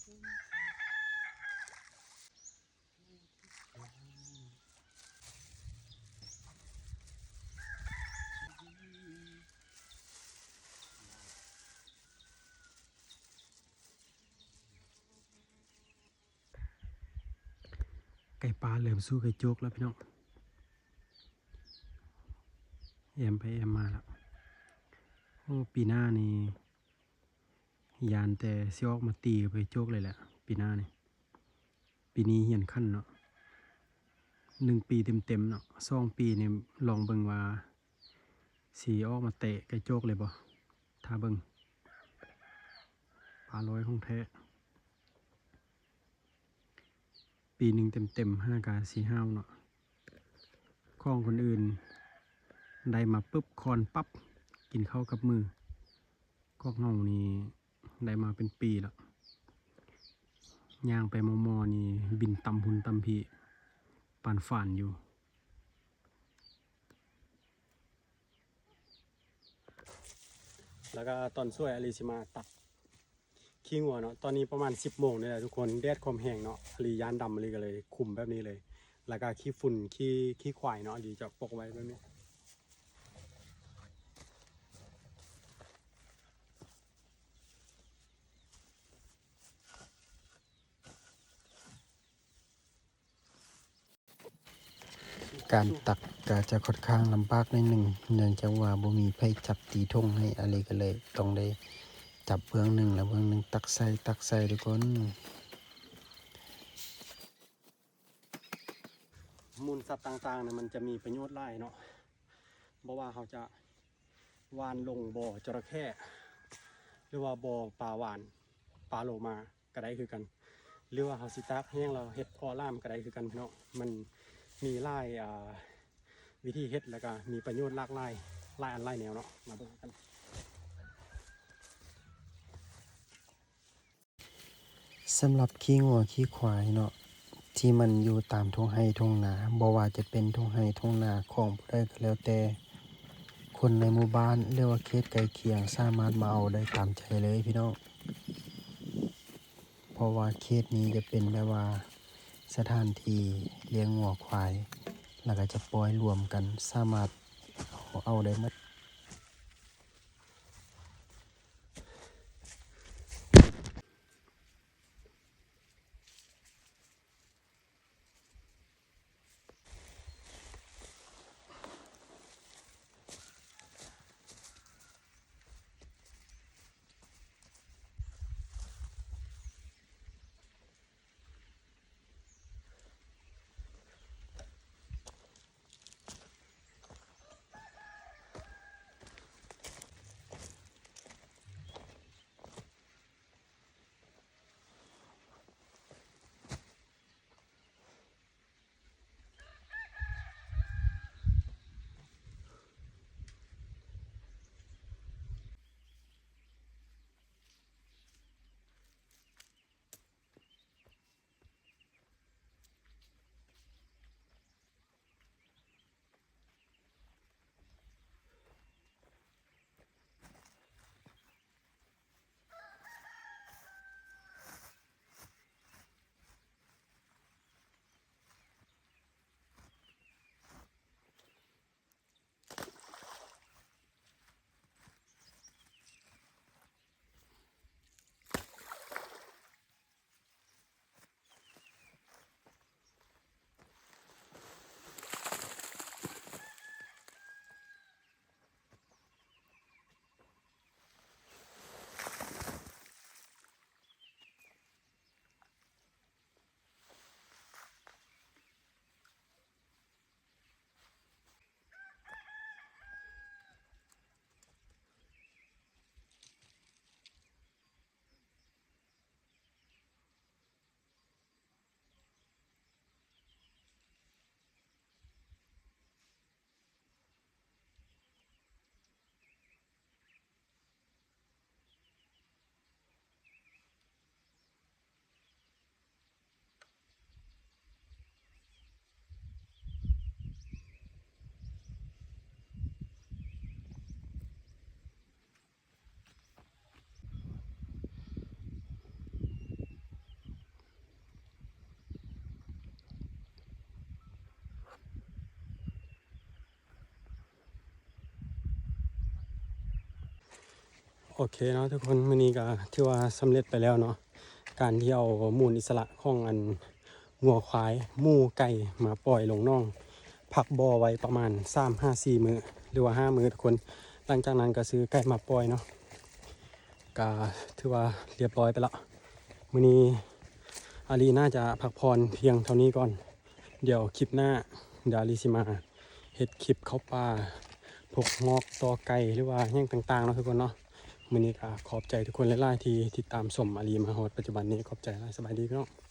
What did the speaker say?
ไก่ปลาเริ่มสู้ไก่โจกแล้วพี่น้องแอมไปแอมมาแล้วโอ้ปีหน้านี่ยานแต่ซิออกมาตีไปโจกเลยแหละปีหน้านี่ปีนี้เหียนขั้นเนาะ1 ปีเต็มๆเนาะ2 ปีนี่ลองเบิ่งว่าสีออกมาเตะไก่โจกเลยบ่ถ้าเบิ่งปลาร้อยของแท้ปีหนึ่งเต็ม5 กา 4 ห้าวเนาะของคนอื่นได้มาปุ๊บคอนปั๊บกินข้าวกับมือก็เงานี่ได้มาเป็นปีแล้วย่างไปมอนี่บินตำหุ่นตำพีปานฝ่านอยู่แล้วก็ตอนช่วยอลิซิมาตัดขี้งัวเนาะตอนนี้ประมาณ10 โมงนี่แหละทุกคนแดดความแห้งเนาะอลิยานดำอลิก็เลยคุมแบบนี้เลยแล้วก็ขี้ฝุ่นขี้ควายเนาะอลิจะปกไว้แบบนี้การตักก็จะค่อนข้างลำบากนิดหนึ่งเนื่องจากว่าบ่มีไผจับตีทงให้อะไรก็เลยต้องได้จับเบื้องหนึ่งแล้วเบื้องหนึ่งตักใส่ทุกคนมูลสัตว์ต่างๆเนี่ยมันจะมีประโยชน์หลายเนาะเพราะว่าเขาจะวานลงบ่อจระเข้หรือว่าบ่อปลาหวานปลาโลมาก็ได้คือกันหรือว่าเขาสิตักแห้งเราเฮ็ดพอล่ามก็ได้คือกันพี่น้องมันมีหลายวิธีเฮ็ดแล้วก็มีประโยชน์หลากหลายอันหลายแนวเนาะมาดูกันสำหรับขี้งัวขี้ควายเนาะที่มันอยู่ตามทุ่งไร่ทุ่งนาบ่ว่าจะเป็นทุ่งไร่ทุ่งนาของผู้ใดก็แล้วแต่คนในหมู่บ้านหรือว่าเขตใกล้เคียงสามารถมาเอาได้ตามใจเลยพี่น้องเพราะว่าเขตนี้จะเป็นแบบว่าสถานที่เลี้ยงงัวควายแล้วก็จะปล่อยรวมกันสามารถเอาได้หมด โอเคเนาะทุกคนมื้อนี้ก็ถือว่าสำเร็จไปแล้วเนาะการที่เอามูลอิสระของอันงัวควายหมูไก่มาปล่อยลงน่องพักบ่อไว้ประมาณ3-5-4 มื้อหรือว่า5 มื้อทุกคนหลังจากนั้นก็ซื้อไก่มาปล่อยเนาะก็ถือว่าเรียบร้อยไปแล้วมื้อนี้อาลีน่าจะพักผ่อนเพียงเท่านี้ก่อนเดี๋ยวคลิปหน้าเดี๋ยวอาลีสิมาเฮ็ดคลิปเข้าป่าพวกงอกตอไก่หรือว่าหยังต่างๆเนาะทุกคนเนาะมื้อนี้ก็ขอบใจทุกคนหลายๆที่ติดตามชมอาลีมาฮอดปัจจุบันนี้ขอบใจหลายสบายดีพี่น้อง